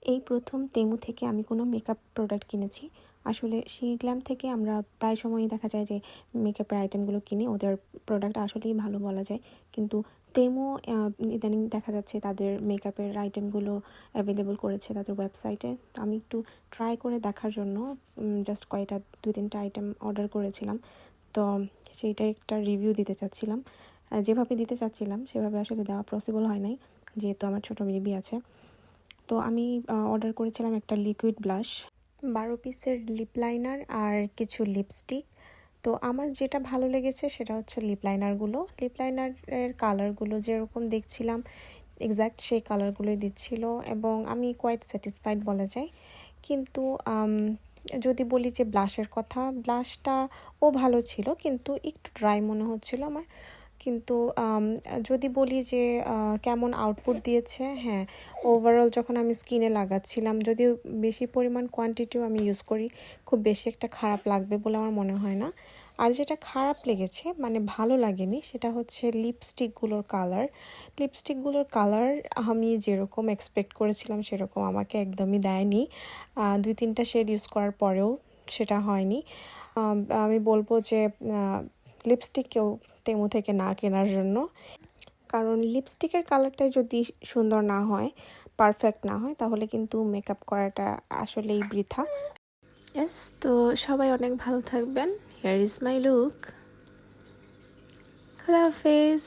এই প্রথম তেমু থেকে আমি কোনো মেকআপ প্রোডাক্ট কিনেছি। আসলে শিগ্ল্যাম থেকে আমরা প্রায় সময়ই দেখা যায় যে মেকআপের আইটেমগুলো কিনি, ওদের প্রোডাক্ট আসলেই ভালো বলা যায়। কিন্তু তেমু ইদানিং দেখা যাচ্ছে তাদের মেকআপের আইটেমগুলো অ্যাভেলেবল করেছে তাদের ওয়েবসাইটে। তো আমি একটু ট্রাই করে দেখার জন্য জাস্ট কয়টা 2-3টা আইটেম অর্ডার করেছিলাম। তো সেইটা একটা রিভিউ দিতে চাচ্ছিলাম। যেভাবে দিতে চাচ্ছিলাম সেভাবে আসলে দেওয়া পসিবল হয় নাই, যেহেতু আমার ছোটো বেবি আছে। তো আমি অর্ডার করেছিলাম একটা লিকুইড ব্লাশ, 12 পিসের লিপ লাইনার আর কিছু লিপস্টিক। তো আমার যেটা ভালো লেগেছে সেটা হচ্ছে লিপ লাইনারের কালারগুলো যেরকম দেখছিলাম এক্স্যাক্ট সেই কালারগুলোই দিচ্ছিল এবং আমি কোয়াইট স্যাটিসফাইড বলা যায়। কিন্তু যদি বলি যে ব্লাশের কথা, ব্লাশটাও ভালো ছিল কিন্তু একটু ড্রাই মনে হচ্ছিল আমার। কিন্তু যদি বলি যে কেমন আউটপুট দিয়েছে, হ্যাঁ, ওভারঅল যখন আমি স্কিনে লাগাচ্ছিলাম, যদিও বেশি পরিমাণ কোয়ান্টিটিও আমি ইউজ করি, খুব বেশি একটা খারাপ লাগবে বলে আমার মনে হয় না। আর যেটা খারাপ লেগেছে, মানে ভালো লাগেনি, সেটা হচ্ছে লিপস্টিকগুলোর কালার আমি যেরকম এক্সপেক্ট করেছিলাম সেরকম আমাকে একদমই দেয়নি। 2-3টা শেড ইউজ করার পরেও সেটা হয়নি। আমি বলবো যে লিপস্টিক কেউ তেমু থেকে না কেনার জন্য, কারণ লিপস্টিকের কালারটাই যদি সুন্দর না হয়, পারফেক্ট না হয়, তাহলে কিন্তু মেকআপ করাটা আসলেই বৃথা। ইয়েস, তো সবাই অনেক ভালো থাকবেন। Here is my look. খোদা হাফেজ।